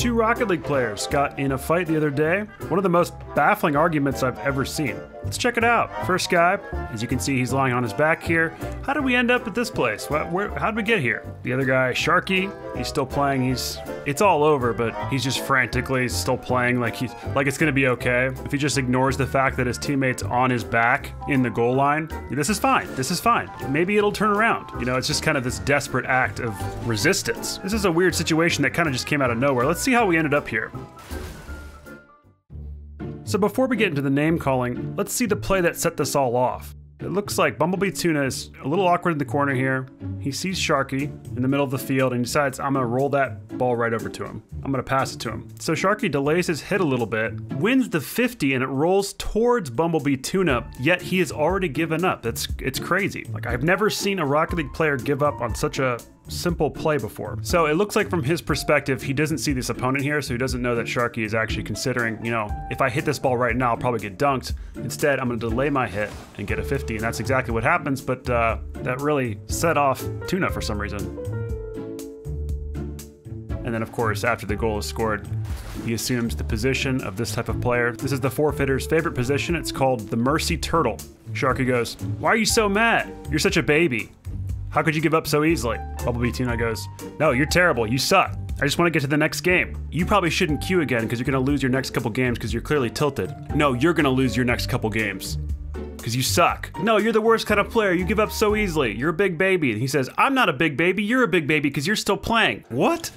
Two Rocket League players got in a fight the other day. One of the most baffling arguments I've ever seen. Let's check it out. First guy, as you can see, he's lying on his back here. How did we end up at this place? How did we get here? The other guy, Sharky, he's still playing. It's all over, but he's just frantically still playing like it's gonna be okay. If he just ignores the fact that his teammate's on his back in the goal line, this is fine. This is fine. Maybe it'll turn around. You know, it's just kind of this desperate act of resistance. This is a weird situation that kind of just came out of nowhere. Let's see how we ended up here. So before we get into the name calling, let's see the play that set this all off. It looks like Bumblebee Tuna is a little awkward in the corner here. He sees Sharky in the middle of the field and decides, I'm gonna roll that ball right over to him. I'm gonna pass it to him. So Sharky delays his hit a little bit, wins the 50, and it rolls towards Bumblebee Tuna, yet he has already given up. It's crazy. Like, I've never seen a Rocket League player give up on such a simple play before. So it looks like from his perspective, he doesn't see this opponent here, so he doesn't know that Sharky is actually considering, you know, if I hit this ball right now, I'll probably get dunked. Instead, I'm gonna delay my hit and get a 50, and that's exactly what happens, but that really set off Tuna for some reason. And then of course, after the goal is scored, he assumes the position of this type of player. This is the forfeiter's favorite position. It's called the Mercy Turtle. Sharky goes, "Why are you so mad? You're such a baby. How could you give up so easily?" Bumblebee Tuna goes, "No, you're terrible. You suck. I just want to get to the next game. You probably shouldn't queue again because you're going to lose your next couple games because you're clearly tilted. No, you're going to lose your next couple games because you suck. No, you're the worst kind of player. You give up so easily. You're a big baby." And he says, "I'm not a big baby. You're a big baby because you're still playing." What?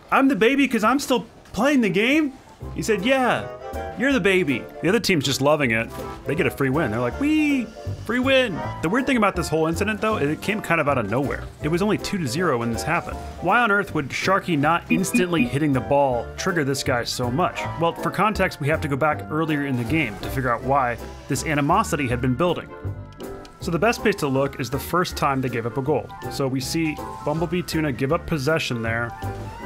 I'm the baby because I'm still playing the game? He said, "Yeah, you're the baby." The other team's just loving it. They get a free win. They're like, "Wee, free win." The weird thing about this whole incident though, is it came kind of out of nowhere. It was only 2-0 when this happened. Why on earth would Sharky not instantly hitting the ball trigger this guy so much? Well, for context, we have to go back earlier in the game to figure out why this animosity had been building. So the best place to look is the first time they gave up a goal. So we see Bumblebee Tuna give up possession there,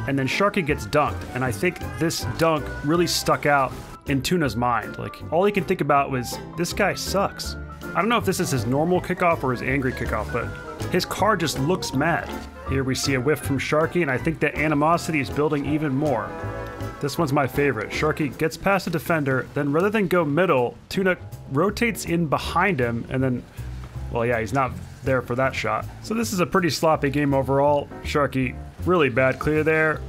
and then Sharky gets dunked. And I think this dunk really stuck out in Tuna's mind. Like, all he could think about was, this guy sucks. I don't know if this is his normal kickoff or his angry kickoff, but his car just looks mad. Here we see a whiff from Sharky, and I think the animosity is building even more. This one's my favorite. Sharky gets past the defender, then rather than go middle, Tuna rotates in behind him, and then, well, yeah, he's not there for that shot. So this is a pretty sloppy game overall. Sharky, really bad clear there.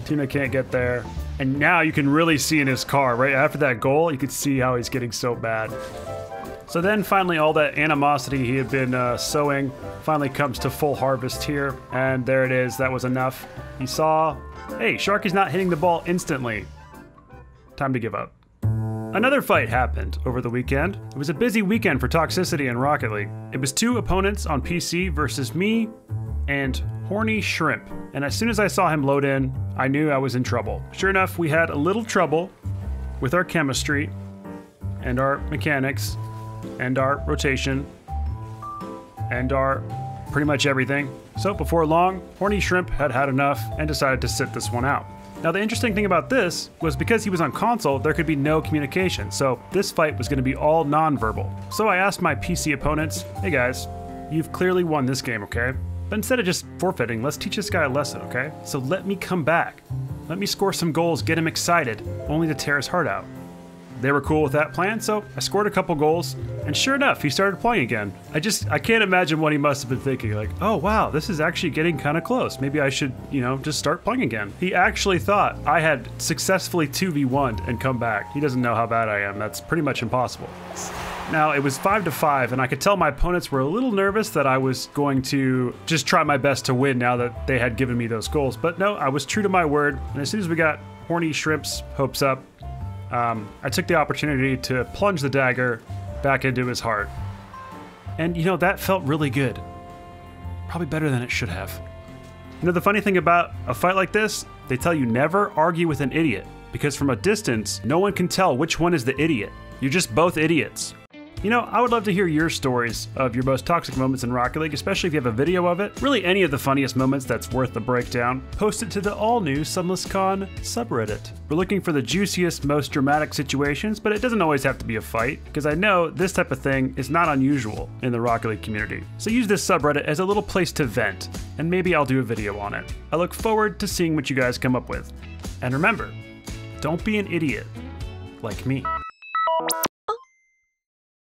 Tuna can't get there. And now you can really see in his car, right after that goal, you could see how he's getting so bad. So then finally all that animosity he had been sowing finally comes to full harvest here. And there it is, that was enough. He saw, hey, Sharky's not hitting the ball instantly. Time to give up. Another fight happened over the weekend. It was a busy weekend for toxicity in Rocket League. It was two opponents on PC versus me and Horny Shrimp. And as soon as I saw him load in, I knew I was in trouble. Sure enough, we had a little trouble with our chemistry and our mechanics and our rotation and our pretty much everything. So before long, Horny Shrimp had had enough and decided to sit this one out. Now the interesting thing about this was because he was on console, there could be no communication, so this fight was going to be all non-verbal. So I asked my PC opponents, hey guys, you've clearly won this game, okay? But instead of just forfeiting, let's teach this guy a lesson, okay? So let me come back. Let me score some goals, get him excited, only to tear his heart out. They were cool with that plan, so I scored a couple goals, and sure enough, he started playing again. I can't imagine what he must have been thinking, like, oh wow, this is actually getting kind of close. Maybe I should, you know, just start playing again. He actually thought I had successfully 2v1'd and come back. He doesn't know how bad I am. That's pretty much impossible. Now, it was 5-5, and I could tell my opponents were a little nervous that I was going to just try my best to win now that they had given me those goals. But no, I was true to my word, and as soon as we got Horny Shrimp's hopes up, I took the opportunity to plunge the dagger back into his heart. And you know, that felt really good. Probably better than it should have. You know, the funny thing about a fight like this, they tell you never argue with an idiot, because from a distance, no one can tell which one is the idiot. You're just both idiots. You know, I would love to hear your stories of your most toxic moments in Rocket League, especially if you have a video of it. Really any of the funniest moments that's worth the breakdown. Post it to the all-new SunlessKhan subreddit. We're looking for the juiciest, most dramatic situations, but it doesn't always have to be a fight, because I know this type of thing is not unusual in the Rocket League community. So use this subreddit as a little place to vent. and maybe I'll do a video on it. I look forward to seeing what you guys come up with. And remember, don't be an idiot like me.